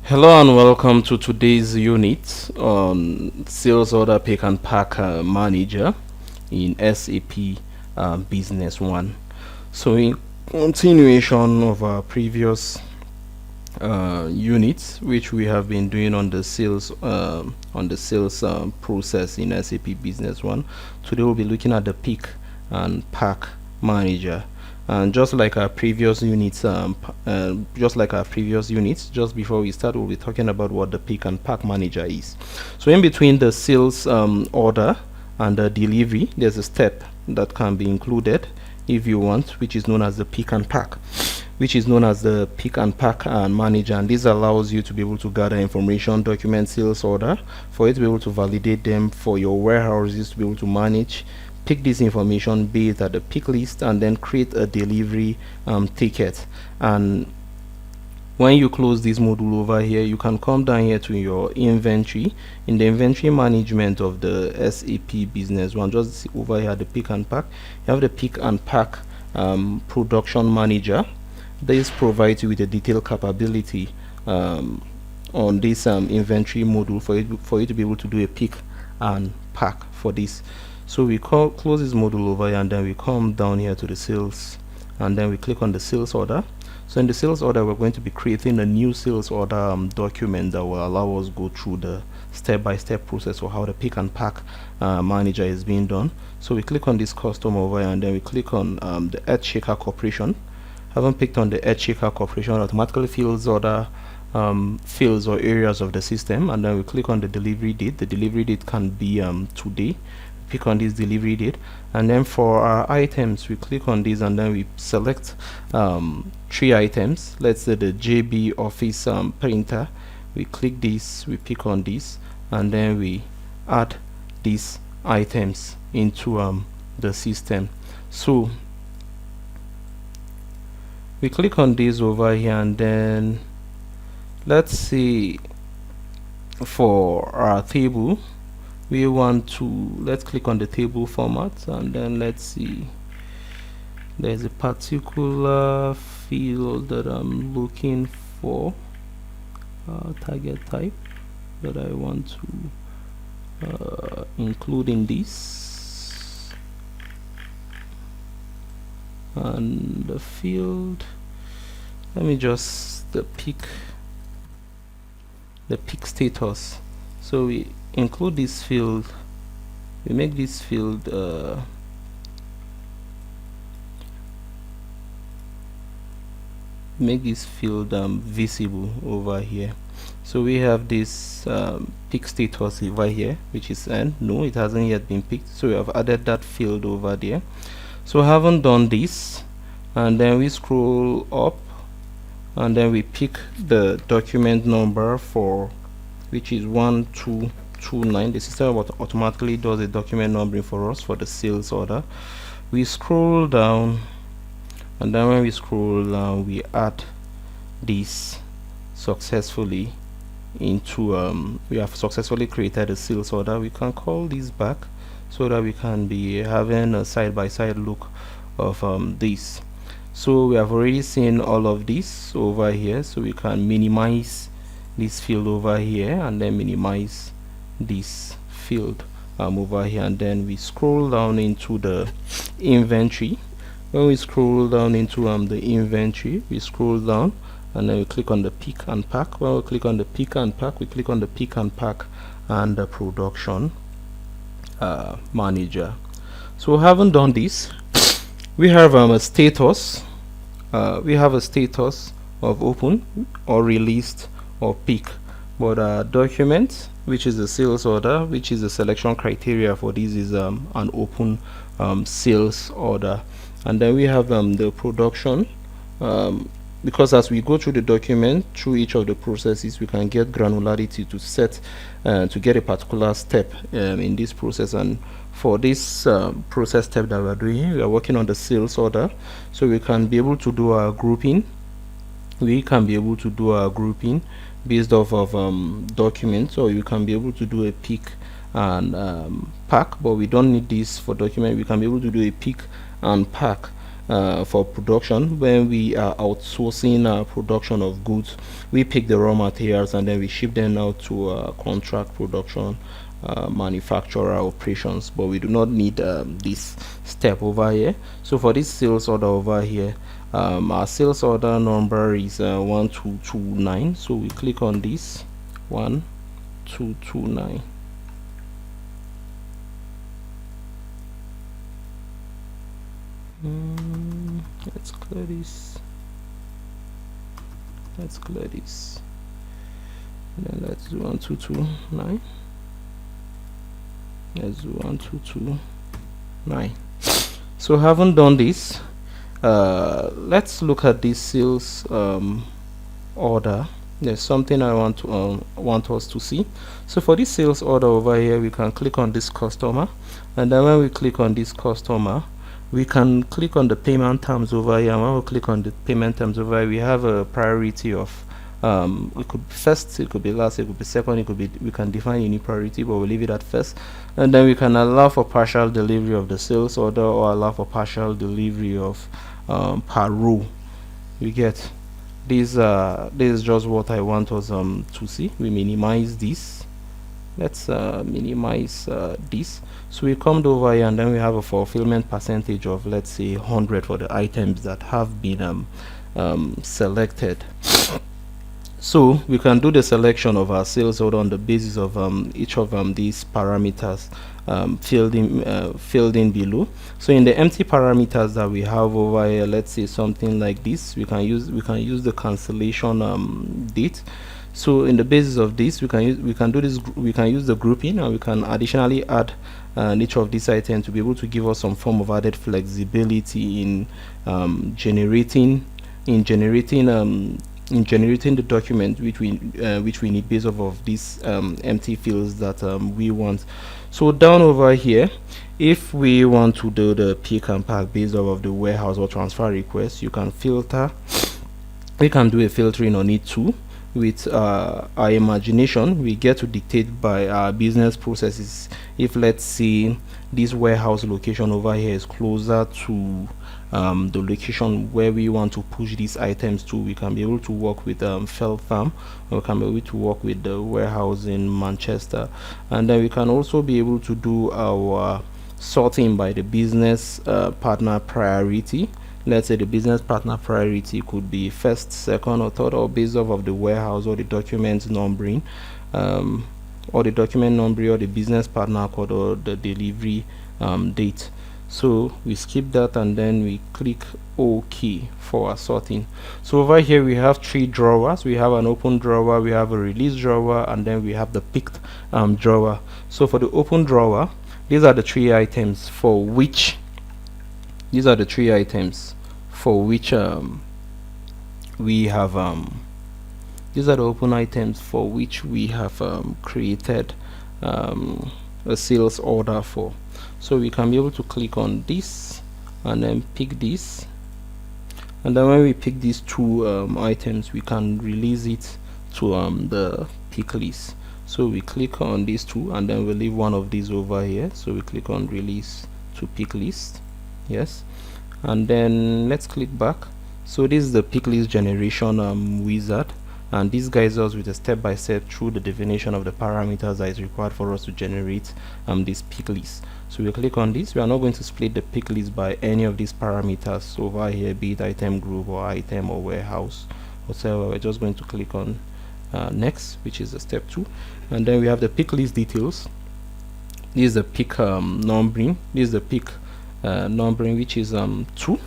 Hello and welcome to today's unit on Sales Order Pick and Pack Manager in SAP Business One. So, in continuation of our previous units, which we have been doing on the sales process in SAP Business One, today we'll be looking at the Pick and Pack Manager. And just like our previous units, just before we start, we'll be talking about what the pick and pack manager is. So in between the sales order and the delivery, there's a step that can be included if you want, which is known as the pick and pack, manager. And this allows you to be able to gather information, document sales order, for you to be able to validate them, for your warehouses to be able to manage, pick this information based at the pick list, and then create a delivery ticket. And when you close this module over here, you can come down here to your inventory. In the inventory management of the SAP Business One, just over here, the pick and pack, you have the pick and pack production manager. This provides you with a detailed capability on this inventory module for you to be able to do a pick and pack for this. So we close this module over here, and then we come down here to the sales, and then we click on the sales order. So in the sales order, we're going to be creating a new sales order document that will allow us go through the step-by-step process of how the pick and pack manager is being done. So we click on this custom over here, and then we click on the Earthshaker Corporation. Having picked on the Earthshaker Corporation, automatically fills order fields or areas of the system, and then we click on the delivery date. The delivery date can be today. Pick on this delivery date, and then for our items, we click on this, and then we select 3 items. Let's say the JB Office printer. We click this, we pick on this, and then we add these items into the system. So we click on this over here, and then let's see, for our table, we want to, let's click on the table format, and then let's see, there's a particular field that I'm looking for, target type, that I want to include in this, and the field, let me just the pick status. So we include this field, we make this field visible over here. So we have this pick status over here, which is no, it hasn't yet been picked, so we have added that field over there. So having done this, and then we scroll up, and then we pick the document number for, which is 1229. The system automatically does a document numbering for us for the sales order. We scroll down, and then when we scroll down, we add this successfully into we have successfully created a sales order. We can call this back so that we can be having a side-by-side look of this. So we have already seen all of this over here, so we can minimize this field over here, and then minimize this field over here, and then we scroll down into the inventory. When we scroll down into the inventory, we scroll down, and then we click on the pick and pack. When we click on the pick and pack, we click on the pick and pack and the production manager. So having done this, we have a status. We have a status of open or released or pick, but document, which is the sales order, which is the selection criteria for this, is an open sales order. And then we have the production, because as we go through the document, through each of the processes, we can get granularity to set to get a particular step in this process. And for this process step that we're doing, we are working on the sales order, so we can be able to do our grouping. Based off of documents, or you can be able to do a pick and pack, but we don't need this for document. We can be able to do a pick and pack for production. When we are outsourcing production of goods, we pick the raw materials and then we ship them out to contract production manufacturer operations, but we do not need this step over here. So for this sales order over here, our sales order number is 1229, so we click on this 1229. Let's clear this. Let's clear this. Then let's do 1229. Let's do 1229. So having done this, let's look at this sales order. There's something I want us to see. So for this sales order over here, we can click on this customer, and then when we click on this customer, we can click on the payment terms over here. And when we click on the payment terms over here, we have a priority of it could be first, it could be last, it could be second, it could be, we can define any priority, but we'll leave it at first. And then we can allow for partial delivery of the sales order, or allow for partial delivery of per row. You get this. This is just what I want us to see. We minimize this. Let's minimize this. So we come over here, and then we have a fulfillment percentage of, let's say, 100 for the items that have been selected. So we can do the selection of our sales order on the basis of each of these parameters filled in below. So in the empty parameters that we have over here, let's say something like this, we can use the cancellation date. So in the basis of this, we can use the grouping, and we can additionally add each of these items to be able to give us some form of added flexibility in generating the document which we need based off of these empty fields that we want. So down over here, if we want to do the pick and pack based off of the warehouse or transfer request, you can filter. We can do a filtering on it too. With our imagination, we get to dictate by our business processes. If, let's say, this warehouse location over here is closer to the location where we want to push these items to, we can be able to work with Feltham, or we can be able to work with the warehouse in Manchester. And then we can also be able to do our sorting by the business partner priority. Let's say the business partner priority could be first, second, or third, or based off of the warehouse or the document numbering, or the business partner code, or the delivery date. So we skip that, and then we click OK for our sorting. So over here we have three drawers. We have an open drawer, we have a release drawer, and then we have the picked drawer. So for the open drawer, these are the three items for which we have these are the open items for which we have created a sales order for. So we can be able to click on this and then pick this, and then when we pick these two items, we can release it to the pick list. So we click on these two, and then we'll leave one of these over here. So we click on release to pick list, yes, and then let's click back. So this is the pick list generation wizard, and this guides us with a step-by-step through the definition of the parameters that is required for us to generate this pick list. So we click on this. We are not going to split the pick list by any of these parameters over here, be it item group or item or warehouse, whatever. We're just going to click on next, which is the step 2, and then we have the pick list details. This is the pick numbering. This is the pick numbering, which is 2,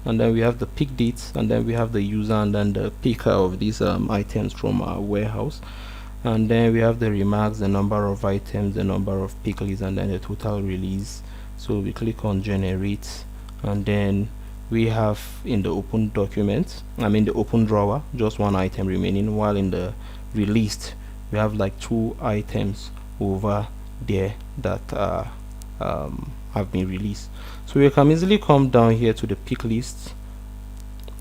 and then we have the pick dates, and then we have the user, and then the picker of these items from our warehouse, and then we have the remarks, the number of items, the number of pick lists, and then the total release. So we click on generate, and then we have in the open document, the open drawer, just one item remaining, while in the released we have like 2 items over there that have been released. So we can easily come down here to the pick list,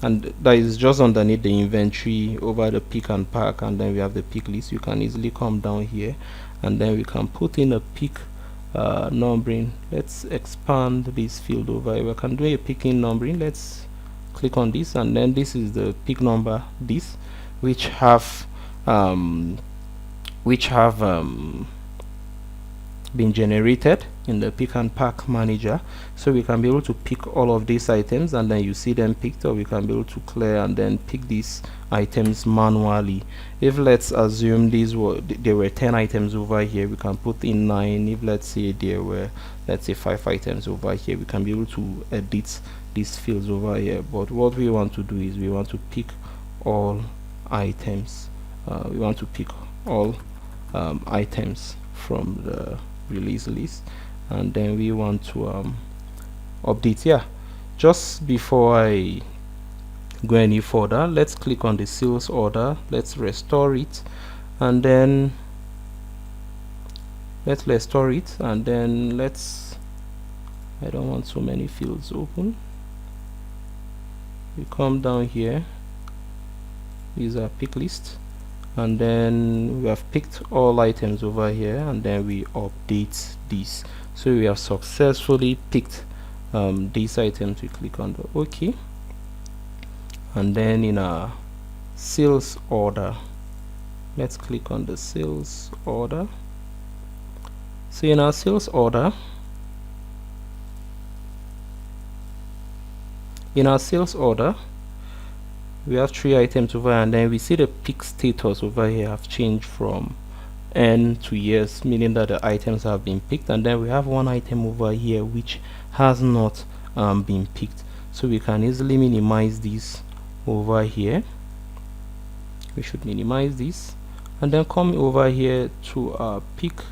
and that is just underneath the inventory over the pick and pack, and then we have the pick list. You can easily come down here, and then we can put in a pick numbering. Let's expand this field over here. We can do a picking numbering. Let's click on this, and then this is the pick number, this which have been generated in the pick and pack manager. So we can be able to pick all of these items, and then you see them picked, or we can be able to clear and then pick these items manually. If let's assume there were 10 items over here, we can put in 9. If let's say there were, let's say, 5 items over here, we can be able to edit these fields over here. But what we want to do is we want to pick all items. We want to pick all items from the release list, and then we want to update. Yeah, just before I go any further, let's click on the sales order. Let's restore it, and then let's restore it, and then I don't want so many fields open. We come down here, these are pick list, and then we have picked all items over here, and then we update this. So we have successfully picked these items. We click on the OK, and then in our sales order, let's click on the sales order. So in our sales order, we have 3 items over, and then we see the pick status over here have changed from N to yes, meaning that the items have been picked, and then we have 1 item over here which has not been picked. So we can easily minimize this over here. We should minimize this, and then come over here to our pick,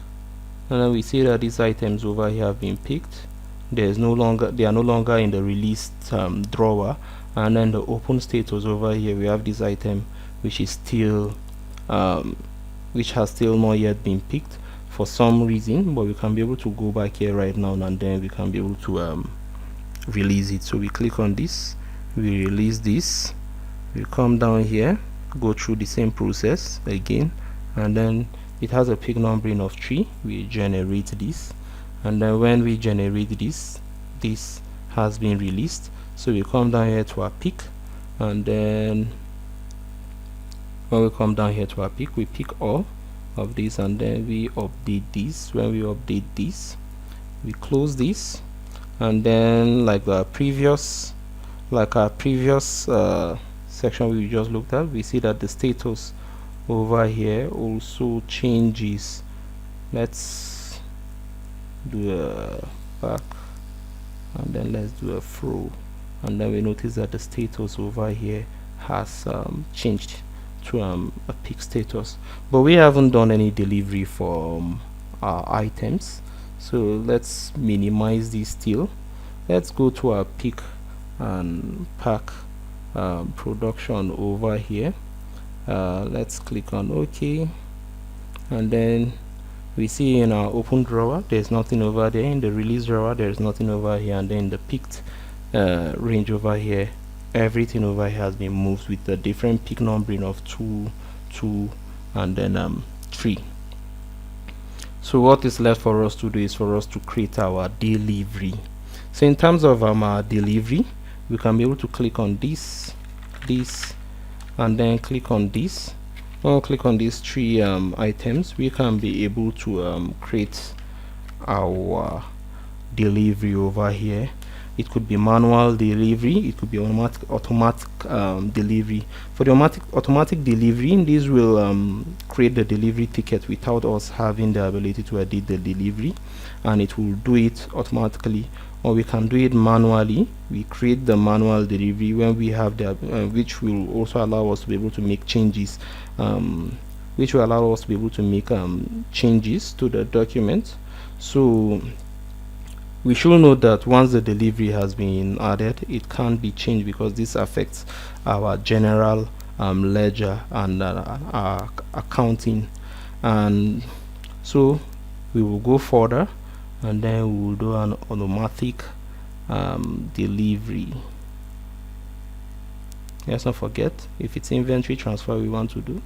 and then we see that these items over here have been picked. They are no longer in the released drawer. And then the open status over here, we have this item which is still which has still not yet been picked for some reason, but we can be able to go back here right now, and then we can be able to release it. So we click on this, we release this, we come down here, go through the same process again, and then it has a pick numbering of 3. We generate this, and then when we generate this has been released. So we come down here to our pick, and then when we come down here to our pick, we pick all of these, and then we update this. When we update this, we close this, and then like our previous section we just looked at, we see that the status over here also changes. Let's do a back, and then let's do a throw, and then we notice that the status over here has changed to a pick status, but we haven't done any delivery for our items. So let's minimize this still. Let's go to our pick and pack production over here. Let's click on OK, and then we see in our open drawer there's nothing over there. In the release drawer there's nothing over here, and then in the picked range over here, everything over here has been moved with a different pick numbering of 2, 2, and then 3. So what is left for us to do is for us to create our delivery. So in terms of our delivery, we can be able to click on this, and then click on this. When we click on these 3 items, we can be able to create our delivery over here. It could be manual delivery, it could be automatic delivery. For the automatic delivery, this will create the delivery ticket without us having the ability to edit the delivery, and it will do it automatically. Or we can do it manually. We create the manual delivery when we have the which will also allow us to be able to make changes, changes to the document. So we should know that once the delivery has been added, it can't be changed, because this affects our general ledger and our accounting. And so we will go further, and then we will do an automatic delivery. Let's not forget, if it's inventory transfer we want to do,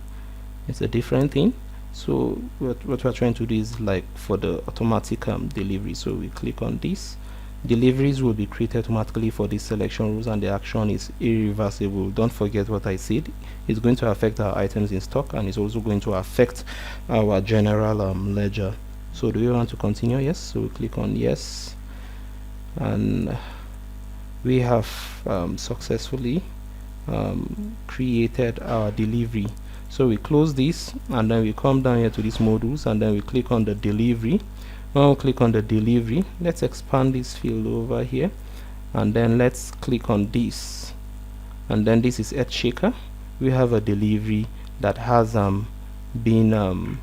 it's a different thing. So what we're trying to do is like for the automatic delivery. So we click on this. Deliveries will be created automatically for these selection rules, and the action is irreversible. Don't forget what I said. It's going to affect our items in stock, and it's also going to affect our general ledger. So do we want to continue? Yes. So we click on yes, and we have successfully created our delivery. So we close this, and then we come down here to these modules, and then we click on the delivery. When we click on the delivery, let's expand this field over here, and then let's click on this, and then this is Earth Shaker. We have a delivery that has been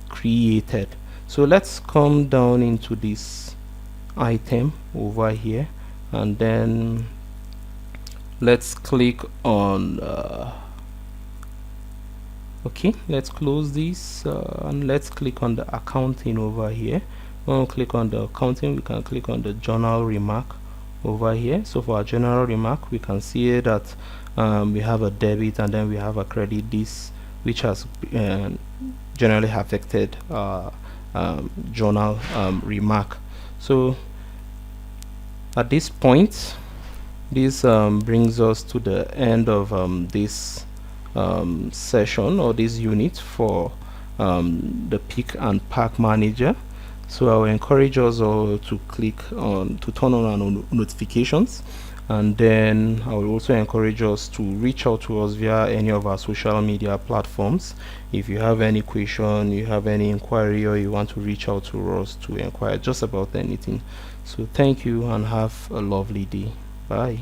created. So let's come down into this item over here, and then let's click on okay, let's close this, and let's click on the accounting over here. When we click on the accounting, we can click on the journal remark over here. So for our general remark, we can see that we have a debit and then we have a credit, this which has generally affected journal remark. So at this point, this brings us to the end of this session or this unit for the pick and pack manager. So I will encourage us all to click on to turn on our notifications, and then I will also encourage us to reach out to us via any of our social media platforms. If you have any question, you have any inquiry, or you want to reach out to us to inquire just about anything. So thank you and have a lovely day. Bye.